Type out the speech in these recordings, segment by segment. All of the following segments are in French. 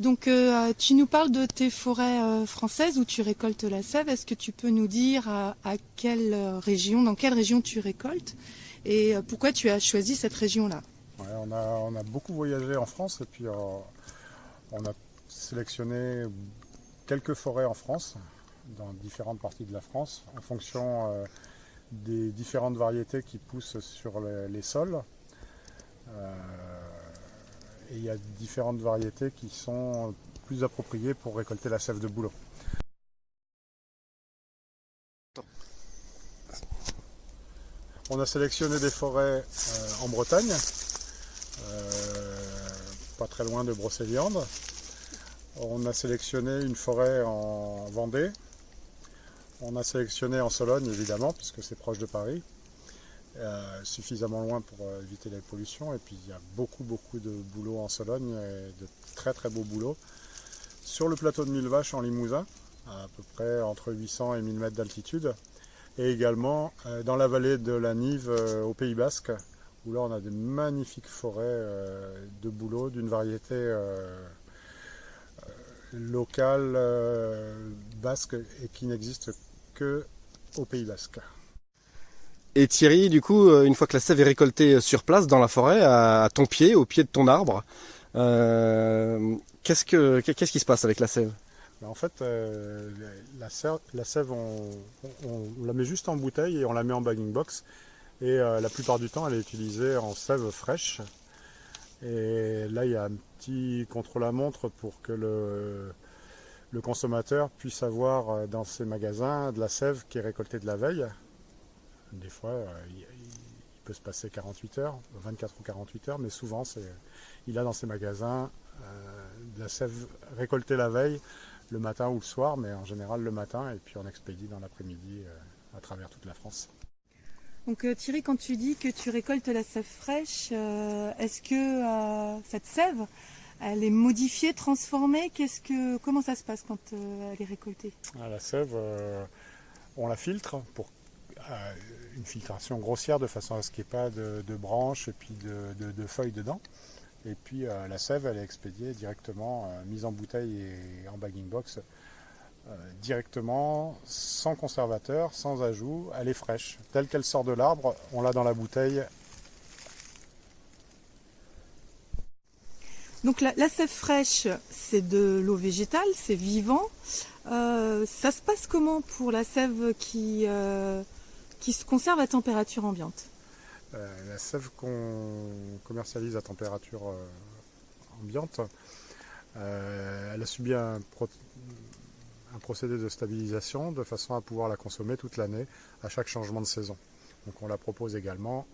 Donc tu nous parles de tes forêts françaises où tu récoltes la sève. Est-ce que tu peux nous dire à quelle région, dans quelle région tu récoltes et pourquoi tu as choisi cette région-là? Ouais, on a beaucoup voyagé en France et puis on a sélectionné quelques forêts en France, dans différentes parties de la France, en fonction des différentes variétés qui poussent sur les sols. Euh, et il y a différentes variétés qui sont plus appropriées pour récolter la sève de bouleau. On a sélectionné des forêts en Bretagne, pas très loin de Brocéliande. On a sélectionné une forêt en Vendée. On a sélectionné en Sologne, évidemment, puisque c'est proche de Paris, suffisamment loin pour éviter les pollutions. Et puis il y a beaucoup de bouleaux en Sologne, et de très très beaux bouleaux. Sur le plateau de Millevaches en Limousin, à peu près entre 800 et 1000 mètres d'altitude. Et également dans la vallée de la Nive au Pays Basque, où là on a des magnifiques forêts de bouleaux d'une variété locale basque et qui n'existe que au Pays Basque. Et Thierry, du coup, une fois que la sève est récoltée sur place, dans la forêt, à ton pied, au pied de ton arbre, qu'est-ce qui se passe avec la sève? En fait, la sève, on la met juste en bouteille et on la met en bagging box. Et la plupart du temps, elle est utilisée en sève fraîche. Et là, il y a un petit contre-la-montre pour que le consommateur puisse avoir dans ses magasins de la sève qui est récoltée de la veille. Des fois, il peut se passer 48 heures, 24 ou 48 heures, mais souvent, il a dans ses magasins de la sève récoltée la veille, le matin ou le soir, mais en général le matin, et puis on expédie dans l'après-midi à travers toute la France. Donc Thierry, quand tu dis que tu récoltes la sève fraîche, est-ce que cette sève, elle est modifiée, transformée? Comment ça se passe quand elle est récoltée? La sève, on la filtre pour une filtration grossière de façon à ce qu'il n'y ait pas de branches et puis de feuilles dedans. Et puis la sève, elle est expédiée directement, mise en bouteille et en bagging box, directement, sans conservateur, sans ajout. Elle est fraîche. Telle qu'elle sort de l'arbre, on l'a dans la bouteille. Donc la sève fraîche, c'est de l'eau végétale, c'est vivant. Ça se passe comment pour la sève qui se conserve à température ambiante? La sève qu'on commercialise à température ambiante, elle a subi un procédé de stabilisation de façon à pouvoir la consommer toute l'année à chaque changement de saison. Donc on la propose également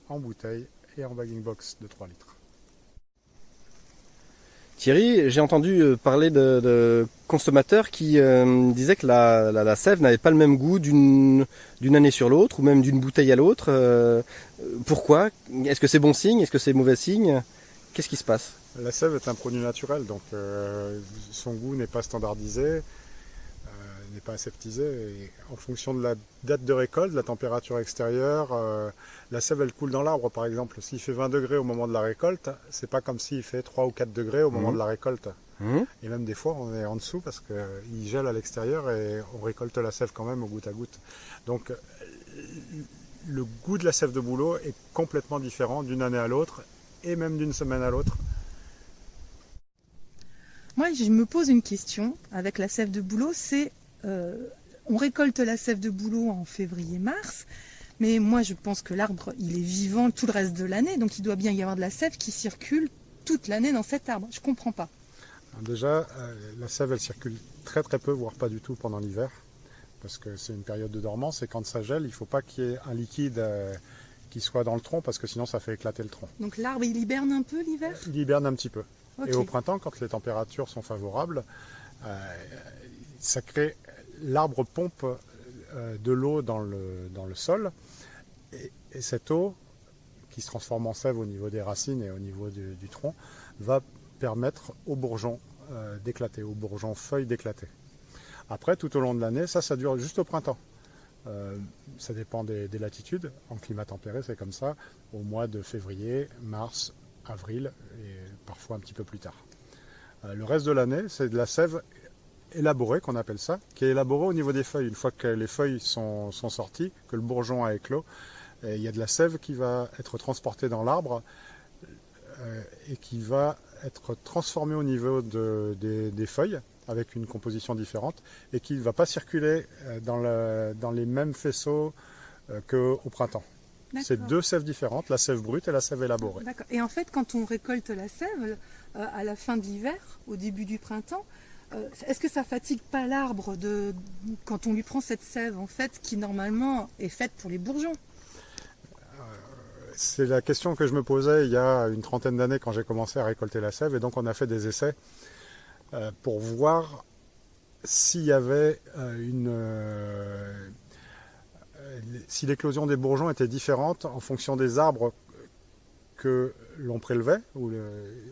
en bouteille et en bagging box de 3 litres. Thierry, j'ai entendu parler de consommateurs qui disaient que la sève n'avait pas le même goût d'une année sur l'autre, ou même d'une bouteille à l'autre. Pourquoi? Est-ce que c'est bon signe? Est-ce que c'est mauvais signe? Qu'est-ce qui se passe? La sève est un produit naturel, donc son goût n'est pas standardisé, n'est pas aseptisé. Et en fonction de la date de récolte, de la température extérieure, la sève elle coule dans l'arbre. Par exemple, s'il fait 20 degrés au moment de la récolte, c'est pas comme s'il fait 3 ou 4 degrés au moment de la récolte. Et même des fois on est en dessous parce qu'il gèle à l'extérieur et on récolte la sève quand même au goutte à goutte. Donc le goût de la sève de bouleau est complètement différent d'une année à l'autre et même d'une semaine à l'autre. Moi, je me pose une question avec la sève de bouleau, c'est on récolte la sève de bouleau en février-mars, mais moi je pense que l'arbre il est vivant tout le reste de l'année, donc il doit bien y avoir de la sève qui circule toute l'année dans cet arbre. Je comprends pas. Alors déjà, la sève elle circule très très peu, voire pas du tout pendant l'hiver, parce que c'est une période de dormance et quand ça gèle, il ne faut pas qu'il y ait un liquide qui soit dans le tronc parce que sinon ça fait éclater le tronc. Donc l'arbre il hiberne un peu l'hiver? Il hiberne un petit peu. Okay. Et au printemps, quand les températures sont favorables, ça crée, l'arbre pompe de l'eau dans le sol et cette eau qui se transforme en sève au niveau des racines et au niveau du tronc va permettre aux bourgeons d'éclater, aux bourgeons feuilles d'éclater. Après, tout au long de l'année, ça dure juste au printemps. Ça dépend des latitudes. En climat tempéré, c'est comme ça, au mois de février, mars, avril et parfois un petit peu plus tard. Le reste de l'année, c'est de la sève élaborée, qu'on appelle ça, qui est élaborée au niveau des feuilles. Une fois que les feuilles sont sorties, que le bourgeon a éclos, il y a de la sève qui va être transportée dans l'arbre et qui va être transformée au niveau des feuilles avec une composition différente et qui ne va pas circuler dans les mêmes faisceaux qu'au printemps. C'est deux sèves différentes, la sève brute et la sève élaborée. D'accord. Et en fait, quand on récolte la sève, à la fin de l'hiver, au début du printemps, est-ce que ça fatigue pas l'arbre quand on lui prend cette sève, en fait, qui normalement est faite pour les bourgeons? C'est la question que je me posais il y a une trentaine d'années quand j'ai commencé à récolter la sève, et donc on a fait des essais pour voir s'il y avait si l'éclosion des bourgeons était différente en fonction des arbres que l'on prélevait, où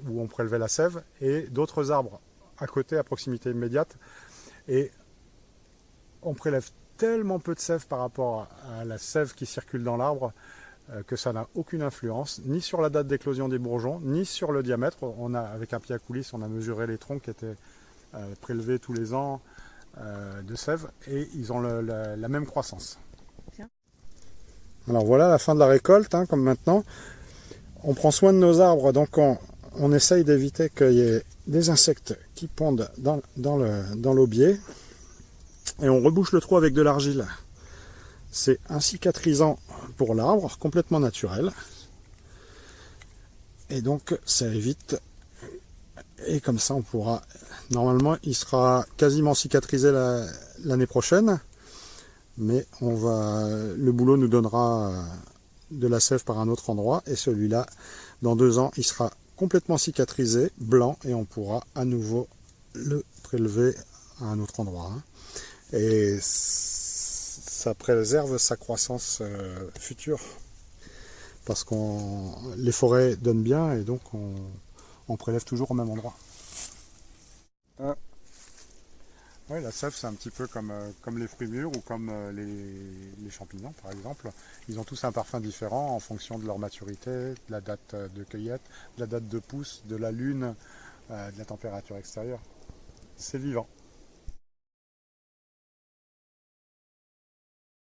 on prélevait la sève, et d'autres arbres à côté, à proximité immédiate. Et on prélève tellement peu de sève par rapport à la sève qui circule dans l'arbre que ça n'a aucune influence, ni sur la date d'éclosion des bourgeons, ni sur le diamètre. Avec un pied à coulisses, on a mesuré les troncs qui étaient prélevés tous les ans de sève, et ils ont la même croissance. Alors voilà la fin de la récolte, comme maintenant. On prend soin de nos arbres, donc on essaye d'éviter qu'il y ait des insectes qui pondent dans l'aubier. Et on rebouche le trou avec de l'argile. C'est un cicatrisant pour l'arbre, complètement naturel. Et donc ça évite. Et comme ça on pourra. Normalement il sera quasiment cicatrisé l'année prochaine. Mais le boulot nous donnera de la sève par un autre endroit. Et celui-là, dans 2 ans, il sera complètement cicatrisé, blanc. Et on pourra à nouveau le prélever à un autre endroit. Et ça préserve sa croissance future. Parce que les forêts donnent bien et donc on prélève toujours au même endroit. Oui, la sève, c'est un petit peu comme les fruits mûrs ou comme les champignons, par exemple. Ils ont tous un parfum différent en fonction de leur maturité, de la date de cueillette, de la date de pousse, de la lune, de la température extérieure. C'est vivant.